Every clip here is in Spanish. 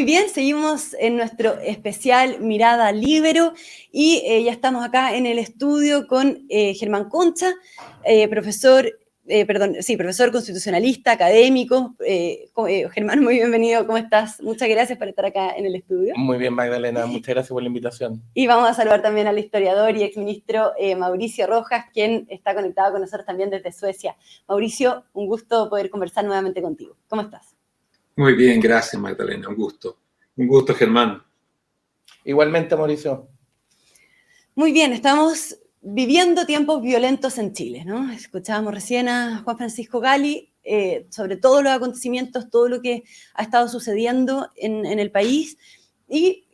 bien, seguimos en nuestro especial Mirada Líbero y ya estamos acá en el estudio con Germán Concha, profesor constitucionalista, académico. Germán, muy bienvenido, ¿cómo estás? Muchas gracias por estar acá en el estudio. Muy bien, Magdalena, muchas gracias por la invitación. Y vamos a saludar también al historiador y exministro Mauricio Rojas, quien está conectado con nosotros también desde Suecia. Mauricio, un gusto poder conversar nuevamente contigo. ¿Cómo estás? Muy bien, gracias Magdalena, un gusto. Un gusto, Germán. Igualmente, Mauricio. Muy bien, estamos viviendo tiempos violentos en Chile, ¿no? Escuchábamos recién a Juan Francisco Gali sobre todos los acontecimientos, todo lo que ha estado sucediendo en el país y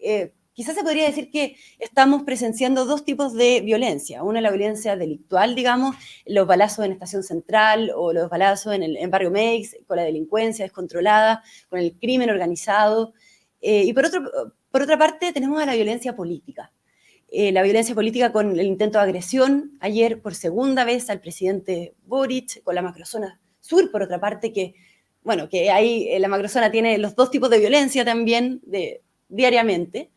quizás se podría decir que estamos presenciando dos tipos de violencia. Una, la violencia delictual, digamos, los balazos en Estación Central o los balazos en Barrio Meix, con la delincuencia descontrolada, con el crimen organizado. Y por otra parte tenemos a la violencia política. La violencia política con el intento de agresión ayer por segunda vez al presidente Boric, con la macrozona sur, por otra parte, que ahí la macrozona tiene los dos tipos de violencia también diariamente.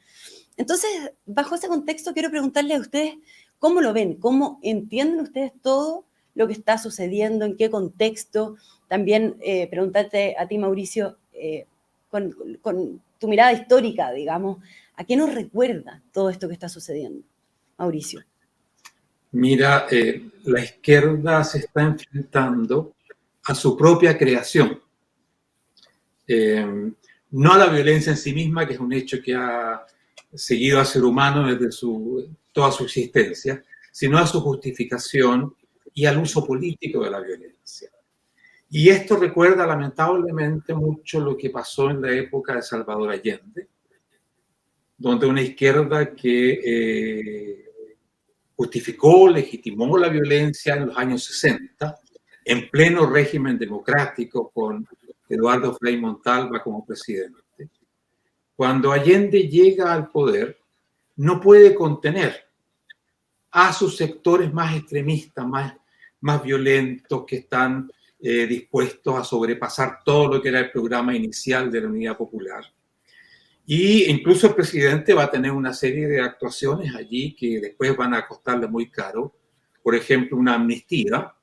Entonces, bajo ese contexto, quiero preguntarle a ustedes cómo lo ven, cómo entienden ustedes todo lo que está sucediendo, en qué contexto. También preguntarte a ti, Mauricio, con tu mirada histórica, digamos, ¿a qué nos recuerda todo esto que está sucediendo? Mauricio. Mira, la izquierda se está enfrentando a su propia creación. No a la violencia en sí misma, que es un hecho que ha seguido al ser humano desde toda su existencia, sino a su justificación y al uso político de la violencia. Y esto recuerda lamentablemente mucho lo que pasó en la época de Salvador Allende, donde una izquierda que justificó, legitimó la violencia en los años 60, en pleno régimen democrático con Eduardo Frei Montalva como presidente. Cuando Allende llega al poder, no puede contener a sus sectores más extremistas, más violentos, que están dispuestos a sobrepasar todo lo que era el programa inicial de la Unidad Popular. Y incluso el presidente va a tener una serie de actuaciones allí que después van a costarle muy caro. Por ejemplo, una amnistía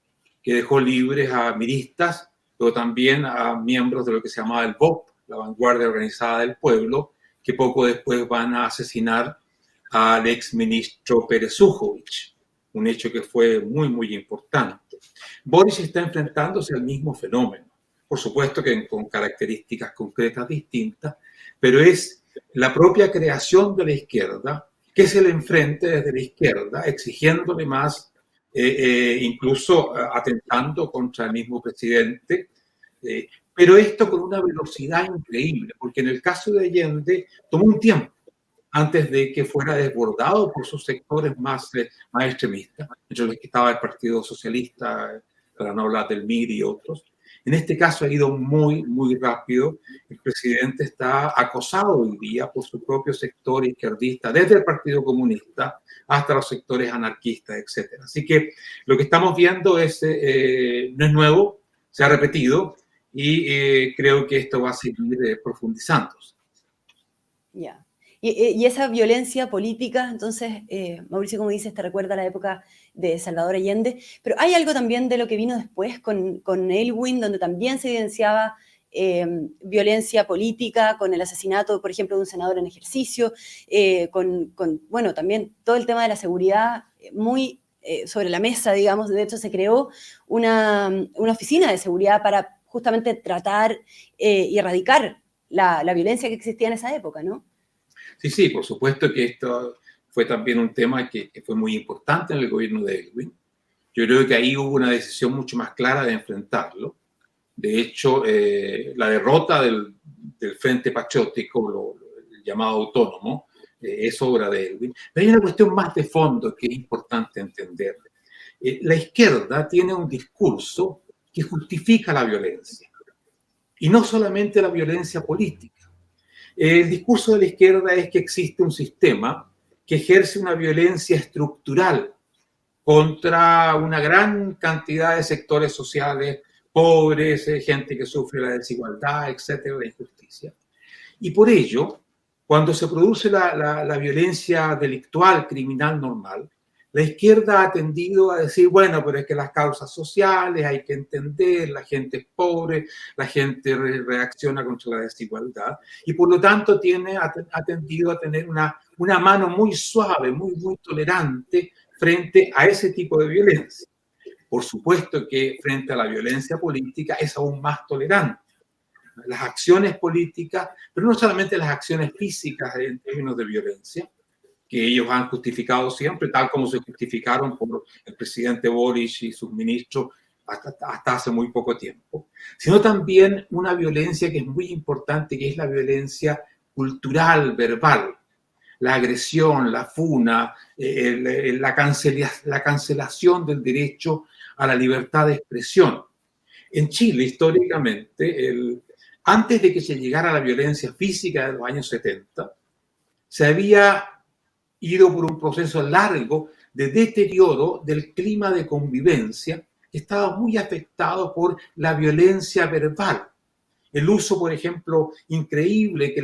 que dejó libres a miristas, pero también a miembros de lo que se llamaba el BOP, la Vanguardia Organizada del Pueblo, que poco después van a asesinar al exministro Pérez Ujovich, un hecho que fue muy, muy importante. Boric está enfrentándose al mismo fenómeno, por supuesto que con características concretas distintas, pero es la propia creación de la izquierda que se le enfrente desde la izquierda, exigiéndole más, incluso atentando contra el mismo presidente, pero esto con una velocidad increíble, porque en el caso de Allende tomó un tiempo antes de que fuera desbordado por sus sectores más extremistas, entre los que estaba el Partido Socialista, para no hablar del MIR y otros. En este caso ha ido muy, muy rápido. El presidente está acosado hoy día por su propio sector izquierdista, desde el Partido Comunista hasta los sectores anarquistas, etc. Así que lo que estamos viendo no es nuevo, se ha repetido y creo que esto va a seguir profundizándose. Ya. Y esa violencia política, entonces, Mauricio, como dices, te recuerda a la época de Salvador Allende, pero hay algo también de lo que vino después con Aylwin, donde también se evidenciaba violencia política, con el asesinato, por ejemplo, de un senador en ejercicio, bueno, también todo el tema de la seguridad muy sobre la mesa, digamos. De hecho, se creó una oficina de seguridad para justamente tratar y erradicar la violencia que existía en esa época, ¿no? Sí, por supuesto que esto fue también un tema que fue muy importante en el gobierno de Aylwin. Yo creo que ahí hubo una decisión mucho más clara de enfrentarlo. De hecho, la derrota del Frente Patriótico, el llamado autónomo, es obra de Aylwin. Pero hay una cuestión más de fondo que es importante entender. La izquierda tiene un discurso que justifica la violencia. Y no solamente la violencia política. El discurso de la izquierda es que existe un sistema que ejerce una violencia estructural contra una gran cantidad de sectores sociales, pobres, gente que sufre la desigualdad, etcétera, la injusticia. Y por ello, cuando se produce la violencia delictual, criminal normal, la izquierda ha tendido a decir, bueno, pero es que las causas sociales hay que entender, la gente es pobre, la gente reacciona contra la desigualdad, y por lo tanto ha tendido a tener una mano muy suave, muy tolerante frente a ese tipo de violencia. Por supuesto que frente a la violencia política es aún más tolerante. Las acciones políticas, pero no solamente las acciones físicas en términos de violencia, que ellos han justificado siempre, tal como se justificaron por el presidente Boric y sus ministros hasta hace muy poco tiempo, sino también una violencia que es muy importante, que es la violencia cultural, verbal, la agresión, la funa, la cancelación del derecho a la libertad de expresión. En Chile, históricamente, antes de que se llegara a la violencia física de los años 70, se había ido por un proceso largo de deterioro del clima de convivencia que estaba muy afectado por la violencia verbal. El uso, por ejemplo, increíble que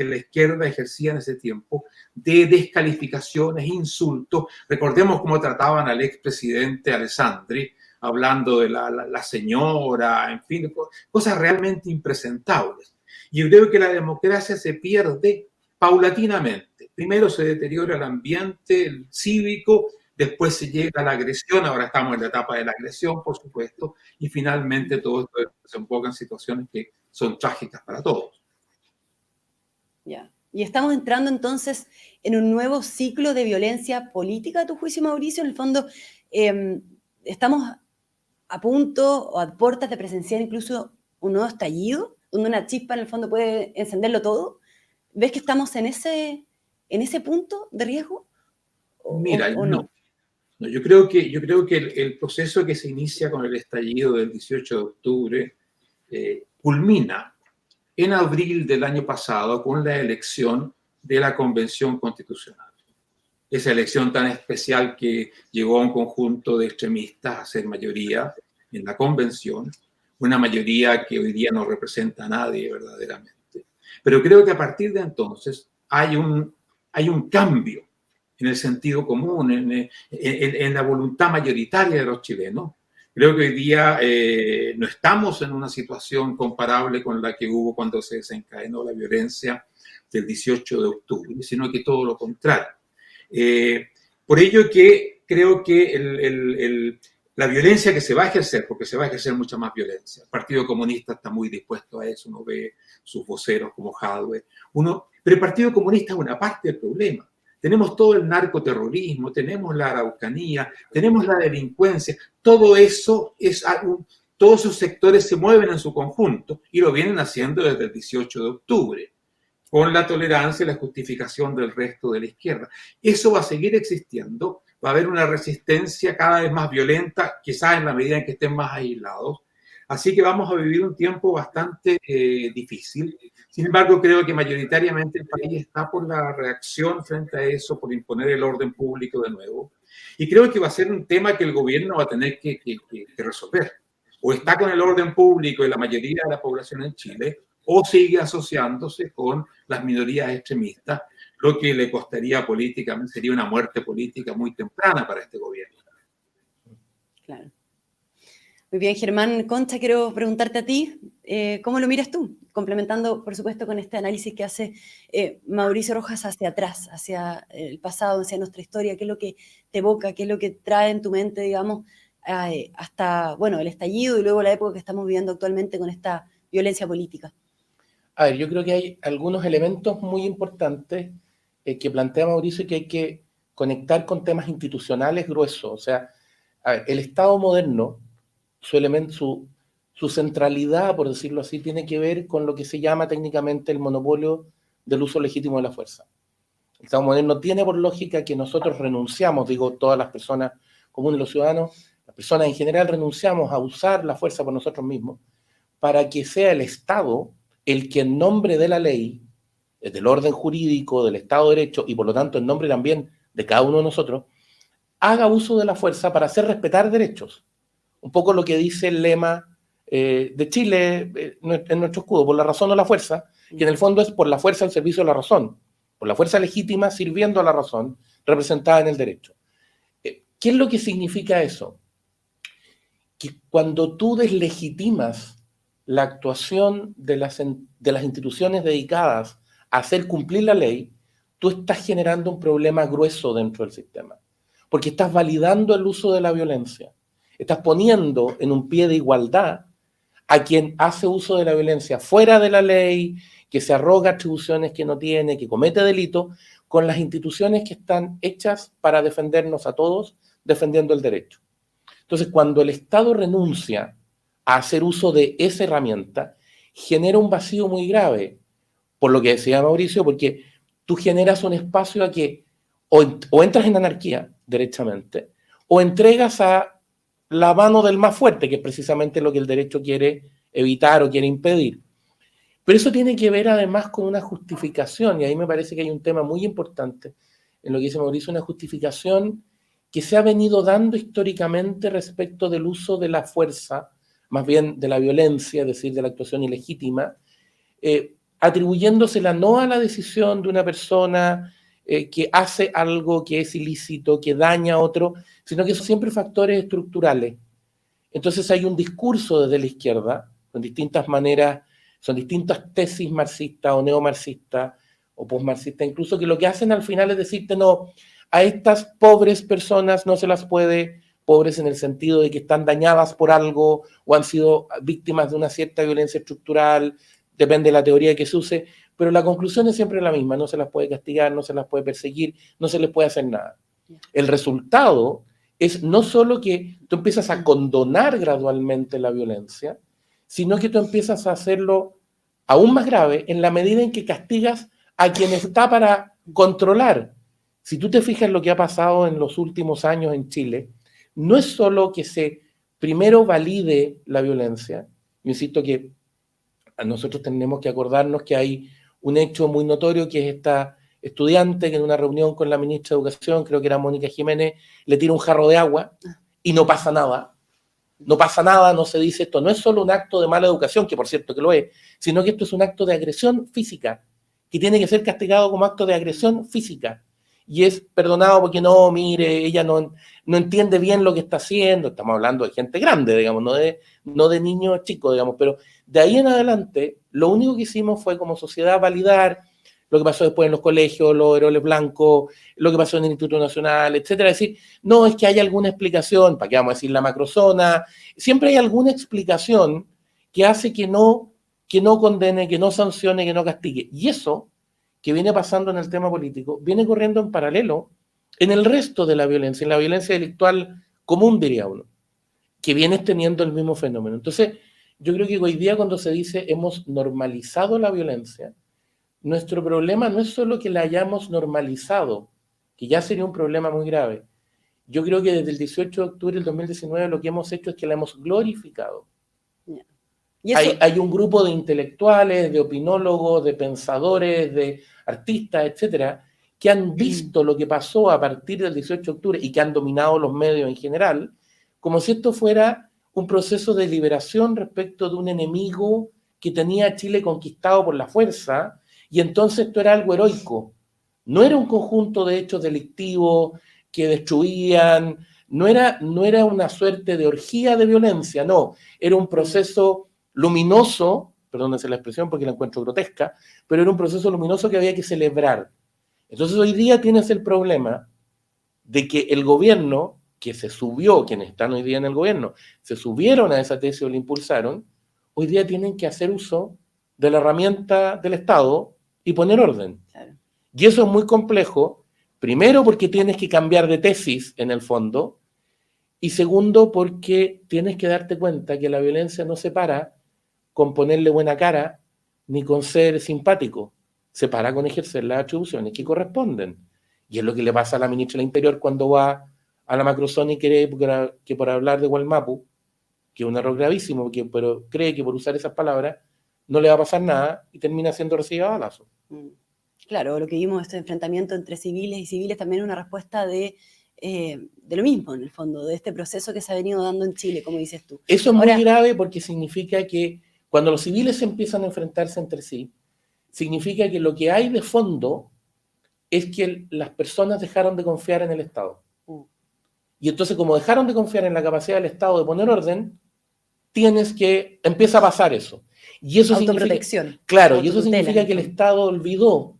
la izquierda ejercía en ese tiempo de descalificaciones, insultos. Recordemos cómo trataban al expresidente Alessandri, hablando de la señora, en fin, cosas realmente impresentables. Y yo creo que la democracia se pierde paulatinamente. Primero se deteriora el ambiente cívico, después se llega a la agresión, ahora estamos en la etapa de la agresión, por supuesto, y finalmente todo esto desemboca en situaciones que son trágicas para todos. Ya. Y estamos entrando entonces en un nuevo ciclo de violencia política, a tu juicio, Mauricio. En el fondo, estamos a punto o a puertas de presenciar incluso un nuevo estallido, donde una chispa en el fondo puede encenderlo todo. ¿Ves que estamos en ese punto de riesgo? Mira, no. Yo creo que el proceso que se inicia con el estallido del 18 de octubre culmina en abril del año pasado con la elección de la Convención Constitucional. Esa elección tan especial que llegó a un conjunto de extremistas a ser mayoría en la Convención, una mayoría que hoy día no representa a nadie verdaderamente. Pero creo que a partir de entonces hay un cambio en el sentido común, en la voluntad mayoritaria de los chilenos. Creo que hoy día no estamos en una situación comparable con la que hubo cuando se desencadenó la violencia del 18 de octubre, sino que todo lo contrario. Por ello que creo que la violencia que se va a ejercer, porque se va a ejercer mucha más violencia. El Partido Comunista está muy dispuesto a eso, uno ve sus voceros como Jadwe. Pero el Partido Comunista es una parte del problema. Tenemos todo el narcoterrorismo, tenemos la Araucanía, tenemos la delincuencia, todo eso todos esos sectores se mueven en su conjunto y lo vienen haciendo desde el 18 de octubre, con la tolerancia y la justificación del resto de la izquierda. Eso va a seguir existiendo, va a haber una resistencia cada vez más violenta, quizás en la medida en que estén más aislados. Así que vamos a vivir un tiempo bastante difícil. Sin embargo, creo que mayoritariamente el país está por la reacción frente a eso, por imponer el orden público de nuevo. Y creo que va a ser un tema que el gobierno va a tener que resolver. O está con el orden público de la mayoría de la población en Chile, o sigue asociándose con las minorías extremistas, lo que le costaría políticamente, sería una muerte política muy temprana para este gobierno. Claro. Muy bien, Germán Concha, quiero preguntarte a ti, ¿cómo lo miras tú? Complementando, por supuesto, con este análisis que hace Mauricio Rojas hacia atrás, hacia el pasado, hacia nuestra historia, qué es lo que te evoca, qué es lo que trae en tu mente, digamos, hasta, bueno, el estallido y luego la época que estamos viviendo actualmente con esta violencia política. A ver, yo creo que hay algunos elementos muy importantes que plantea Mauricio que hay que conectar con temas institucionales gruesos. O sea, a ver, el Estado moderno, su centralidad, por decirlo así, tiene que ver con lo que se llama técnicamente el monopolio del uso legítimo de la fuerza. El Estado moderno tiene por lógica que nosotros renunciamos, digo, todas las personas comunes, los ciudadanos, las personas en general renunciamos a usar la fuerza por nosotros mismos para que sea el Estado el que en nombre de la ley, del orden jurídico, del Estado de Derecho y por lo tanto en nombre también de cada uno de nosotros, haga uso de la fuerza para hacer respetar derechos. Un poco lo que dice el lema de Chile en nuestro escudo, por la razón o la fuerza, que en el fondo es por la fuerza al servicio de la razón, por la fuerza legítima sirviendo a la razón, representada en el derecho. ¿Qué es lo que significa eso? Que cuando tú deslegitimas la actuación de las instituciones dedicadas a hacer cumplir la ley, tú estás generando un problema grueso dentro del sistema, porque estás validando el uso de la violencia, estás poniendo en un pie de igualdad a quien hace uso de la violencia fuera de la ley, que se arroga atribuciones que no tiene, que comete delito, con las instituciones que están hechas para defendernos a todos, defendiendo el derecho. Entonces, cuando el Estado renuncia a hacer uso de esa herramienta, genera un vacío muy grave, por lo que decía Mauricio, porque tú generas un espacio a que o entras en anarquía, derechamente, o entregas a la mano del más fuerte, que es precisamente lo que el derecho quiere evitar o quiere impedir. Pero eso tiene que ver además con una justificación, y ahí me parece que hay un tema muy importante en lo que dice Mauricio, una justificación que se ha venido dando históricamente respecto del uso de la fuerza, más bien de la violencia, es decir, de la actuación ilegítima, atribuyéndosela no a la decisión de una persona que hace algo que es ilícito, que daña a otro, sino que son siempre factores estructurales. Entonces hay un discurso desde la izquierda, con distintas maneras, son distintas tesis marxistas o neomarxistas o postmarxistas, incluso que lo que hacen al final es decirte, no, a estas pobres personas no se las puede, pobres en el sentido de que están dañadas por algo o han sido víctimas de una cierta violencia estructural, depende de la teoría que se use, pero la conclusión es siempre la misma, no se las puede castigar, no se las puede perseguir, no se les puede hacer nada. El resultado es no solo que tú empiezas a condonar gradualmente la violencia, sino que tú empiezas a hacerlo aún más grave en la medida en que castigas a quien está para controlar. Si tú te fijas en lo que ha pasado en los últimos años en Chile, no es solo que se primero valide la violencia, yo insisto que a nosotros tenemos que acordarnos que hay un hecho muy notorio que es esta estudiante que en una reunión con la ministra de Educación, creo que era Mónica Jiménez, le tira un jarro de agua y no pasa nada. No pasa nada, no se dice esto. No es solo un acto de mala educación, que por cierto que lo es, sino que esto es un acto de agresión física, que tiene que ser castigado como acto de agresión física. Y es perdonado porque no, mire, ella no entiende bien lo que está haciendo. Estamos hablando de gente grande, digamos, no de niños chicos, digamos. Pero de ahí en adelante, lo único que hicimos fue como sociedad validar lo que pasó después en los colegios, los heroles blancos, lo que pasó en el Instituto Nacional, etcétera. Es decir, no es que haya alguna explicación, ¿para qué vamos a decir la macrozona? Siempre hay alguna explicación que hace que no condene, que no sancione, que no castigue. Y eso que viene pasando en el tema político, viene corriendo en paralelo en el resto de la violencia, en la violencia delictual común, diría uno, que viene teniendo el mismo fenómeno. Entonces, yo creo que hoy día cuando se dice hemos normalizado la violencia, nuestro problema no es solo que la hayamos normalizado, que ya sería un problema muy grave. Yo creo que desde el 18 de octubre del 2019 lo que hemos hecho es que la hemos glorificado. ¿Y eso? Hay un grupo de intelectuales, de opinólogos, de pensadores, de artistas, etcétera, que han visto lo que pasó a partir del 18 de octubre y que han dominado los medios en general, como si esto fuera un proceso de liberación respecto de un enemigo que tenía a Chile conquistado por la fuerza, y entonces esto era algo heroico. No era un conjunto de hechos delictivos que destruían, no era una suerte de orgía de violencia, no, era un proceso luminoso, perdónense la expresión porque la encuentro grotesca, pero era un proceso luminoso que había que celebrar. Entonces hoy día tienes el problema de que el gobierno, que se subió, quienes están hoy día en el gobierno, se subieron a esa tesis o la impulsaron, hoy día tienen que hacer uso de la herramienta del Estado y poner orden. Claro. Y eso es muy complejo, primero porque tienes que cambiar de tesis en el fondo, y segundo porque tienes que darte cuenta que la violencia no se para con ponerle buena cara ni con ser simpático, se para con ejercer las atribuciones que corresponden. Y es lo que le pasa a la ministra del Interior cuando va a la macrozona y cree que por hablar de Gualmapu, que es un error gravísimo, pero cree que por usar esas palabras no le va a pasar nada y termina siendo recibida a balazos. Claro, lo que vimos, este enfrentamiento entre civiles y civiles, también es una respuesta de lo mismo, en el fondo, de este proceso que se ha venido dando en Chile, como dices tú. Eso es muy grave porque significa que cuando los civiles empiezan a enfrentarse entre sí, significa que lo que hay de fondo es que las personas dejaron de confiar en el Estado. Y entonces, como dejaron de confiar en la capacidad del Estado de poner orden, empieza a pasar eso. Y eso autoprotección. Significa, claro, y eso significa que el Estado olvidó,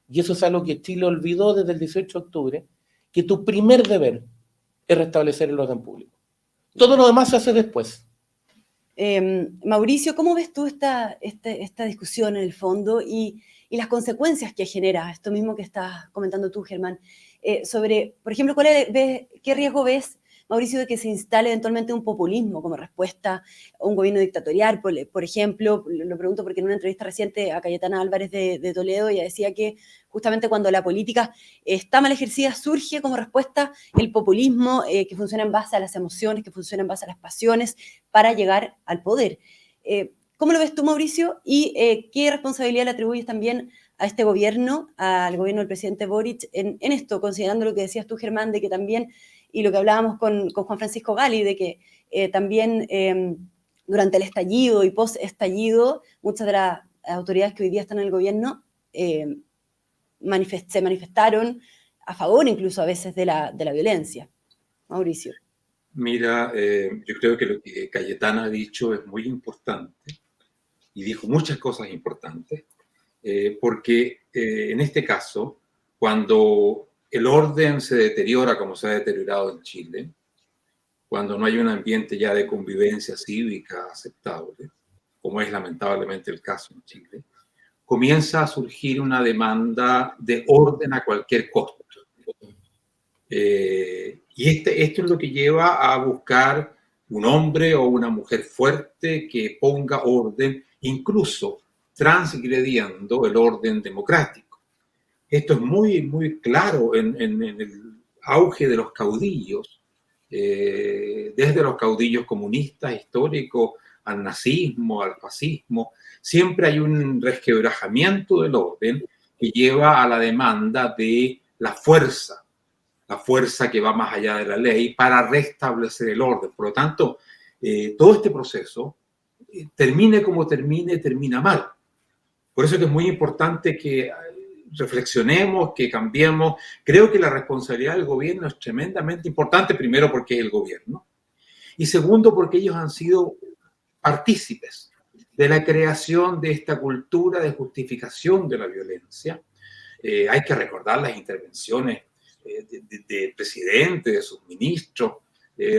y eso es algo que Chile olvidó desde el 18 de octubre, que tu primer deber es restablecer el orden público. Todo lo demás se hace después. Mauricio, ¿cómo ves tú esta discusión en el fondo y las consecuencias que genera esto mismo que estás comentando tú, Germán? Sobre, por ejemplo, ¿qué riesgo ves, Mauricio, de que se instale eventualmente un populismo como respuesta a un gobierno dictatorial? Por ejemplo, lo pregunto porque en una entrevista reciente a Cayetana Álvarez de Toledo ella decía que justamente cuando la política está mal ejercida surge como respuesta el populismo que funciona en base a las emociones, que funciona en base a las pasiones para llegar al poder. ¿Cómo lo ves tú, Mauricio? ¿Y qué responsabilidad le atribuyes también a este gobierno, al gobierno del presidente Boric, en esto, considerando lo que decías tú, Germán, de que también, y lo que hablábamos con Juan Francisco Gali, de que también durante el estallido y post-estallido, muchas de las autoridades que hoy día están en el gobierno se manifestaron a favor incluso a veces de la violencia? Mauricio. Mira, yo creo que lo que Cayetana ha dicho es muy importante y dijo muchas cosas importantes, porque en este caso, cuando el orden se deteriora como se ha deteriorado en Chile, cuando no hay un ambiente ya de convivencia cívica aceptable, como es lamentablemente el caso en Chile, comienza a surgir una demanda de orden a cualquier costo. Y esto es lo que lleva a buscar un hombre o una mujer fuerte que ponga orden, incluso transgrediendo el orden democrático. Esto es muy, muy claro en el auge de los caudillos, desde los caudillos comunistas históricos al nazismo, al fascismo. Siempre hay un resquebrajamiento del orden que lleva a la demanda de la fuerza que va más allá de la ley para restablecer el orden. Por lo tanto, todo este proceso, termine como termine, termina mal. Por eso es que es muy importante que reflexionemos, que cambiemos. Creo que la responsabilidad del gobierno es tremendamente importante, primero porque es el gobierno, y segundo porque ellos han sido partícipes de la creación de esta cultura de justificación de la violencia. Hay que recordar las intervenciones del presidente, de sus ministros.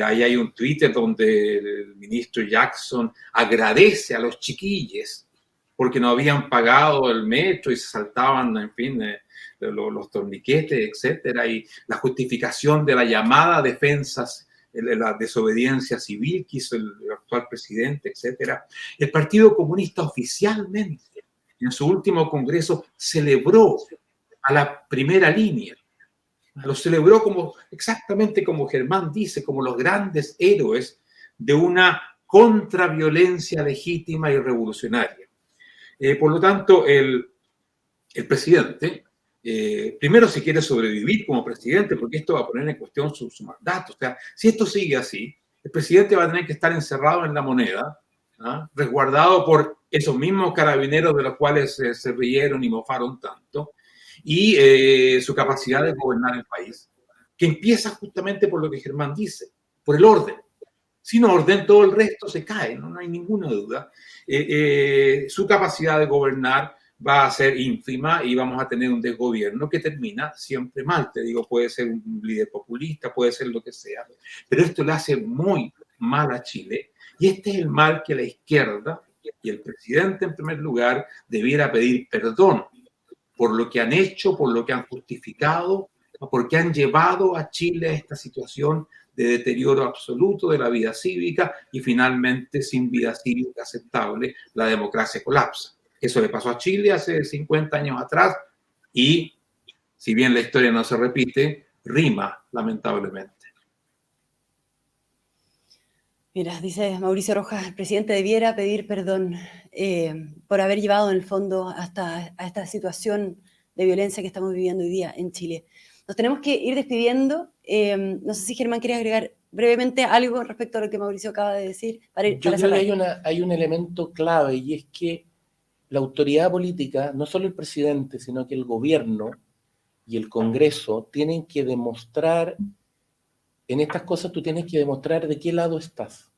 Ahí hay un Twitter donde el ministro Jackson agradece a los chiquillos porque no habían pagado el metro y se saltaban, en fin, los torniquetes, etcétera, y la justificación de la llamada defensas, la desobediencia civil que hizo el actual presidente, etcétera. El Partido Comunista oficialmente, en su último congreso, celebró a la primera línea. Lo celebró exactamente como Germán dice, como los grandes héroes de una contraviolencia legítima y revolucionaria. Por lo tanto, el presidente, primero si quiere sobrevivir como presidente, porque esto va a poner en cuestión su mandato. O sea, si esto sigue así, el presidente va a tener que estar encerrado en la moneda, resguardado por esos mismos carabineros de los cuales se rieron y mofaron tanto, y su capacidad de gobernar el país, que empieza justamente por lo que Germán dice, por el orden. Sin orden, todo el resto se cae, no hay ninguna duda. Su capacidad de gobernar va a ser ínfima y vamos a tener un desgobierno que termina siempre mal. Te digo, puede ser un líder populista, puede ser lo que sea, pero esto le hace muy mal a Chile y este es el mal que la izquierda y el presidente en primer lugar debiera pedir perdón por lo que han hecho, por lo que han justificado, porque han llevado a Chile a esta situación de deterioro absoluto de la vida cívica y finalmente sin vida cívica aceptable la democracia colapsa. Eso le pasó a Chile hace 50 años atrás y, si bien la historia no se repite, rima lamentablemente. Mira, dice Mauricio Rojas, el presidente debiera pedir perdón por haber llevado en el fondo hasta a esta situación de violencia que estamos viviendo hoy día en Chile. Nos tenemos que ir despidiendo. No sé si Germán quería agregar brevemente algo respecto a lo que Mauricio acaba de decir. Yo creo que hay un elemento clave y es que la autoridad política, no solo el presidente, sino que el gobierno y el Congreso tienen que demostrar, en estas cosas tú tienes que demostrar de qué lado estás.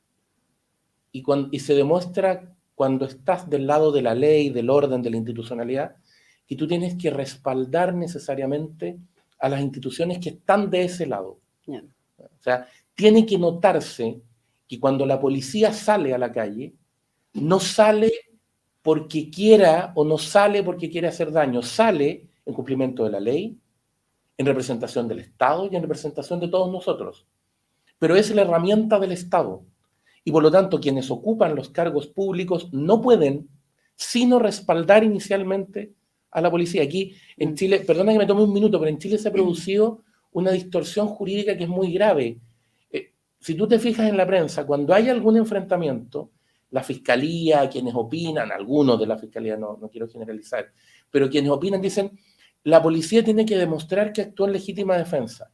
Y se demuestra cuando estás del lado de la ley, del orden, de la institucionalidad, que tú tienes que respaldar necesariamente a las instituciones que están de ese lado. Yeah. O sea, tiene que notarse que cuando la policía sale a la calle, no sale porque quiera o no sale porque quiere hacer daño, sale en cumplimiento de la ley, en representación del Estado y en representación de todos nosotros. Pero es la herramienta del Estado. Y por lo tanto, quienes ocupan los cargos públicos no pueden sino respaldar inicialmente a la policía. Aquí en Chile, perdona que me tome un minuto, pero en Chile se ha producido una distorsión jurídica que es muy grave. Si tú te fijas en la prensa, cuando hay algún enfrentamiento, la fiscalía, quienes opinan, algunos de la fiscalía, no quiero generalizar, pero quienes opinan dicen, la policía tiene que demostrar que actúa en legítima defensa.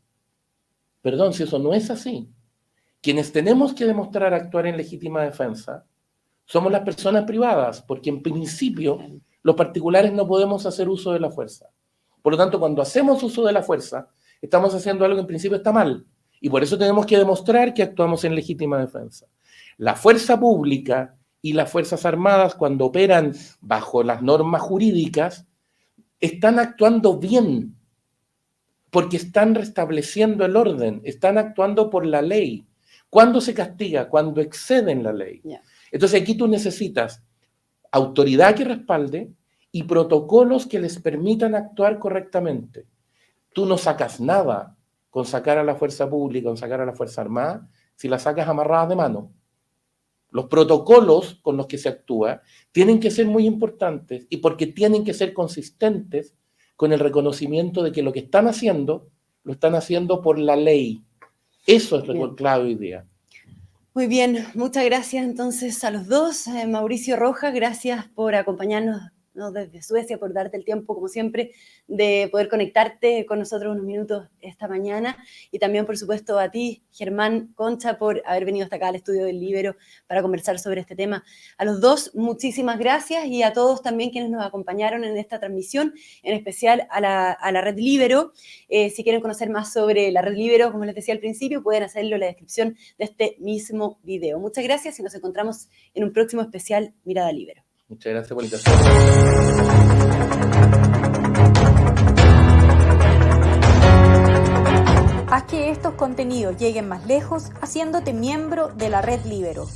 Perdón, si eso no es así. Quienes tenemos que demostrar actuar en legítima defensa somos las personas privadas, porque en principio los particulares no podemos hacer uso de la fuerza. Por lo tanto, cuando hacemos uso de la fuerza, estamos haciendo algo que en principio está mal, y por eso tenemos que demostrar que actuamos en legítima defensa. La fuerza pública y las Fuerzas Armadas, cuando operan bajo las normas jurídicas, están actuando bien, porque están restableciendo el orden, están actuando por la ley. ¿Cuándo se castiga? Cuando exceden la ley. Yeah. Entonces aquí tú necesitas autoridad que respalde y protocolos que les permitan actuar correctamente. Tú no sacas nada con sacar a la fuerza pública, con sacar a la Fuerza Armada, si la sacas amarradas de mano. Los protocolos con los que se actúa tienen que ser muy importantes y porque tienen que ser consistentes con el reconocimiento de que lo que están haciendo, lo están haciendo por la ley. Eso es lo clave hoy día. Muy bien, muchas gracias entonces a los dos. Mauricio Rojas, gracias por acompañarnos, ¿no?, desde Suecia, por darte el tiempo, como siempre, de poder conectarte con nosotros unos minutos esta mañana. Y también, por supuesto, a ti, Germán Concha, por haber venido hasta acá al estudio del Líbero para conversar sobre este tema. A los dos, muchísimas gracias, y a todos también quienes nos acompañaron en esta transmisión, en especial a la Red Líbero. Si quieren conocer más sobre la Red Líbero, como les decía al principio, pueden hacerlo en la descripción de este mismo video. Muchas gracias y nos encontramos en un próximo especial Mirada Líbero. Muchas gracias por la invitación. Haz que estos contenidos lleguen más lejos haciéndote miembro de la Red Líbero.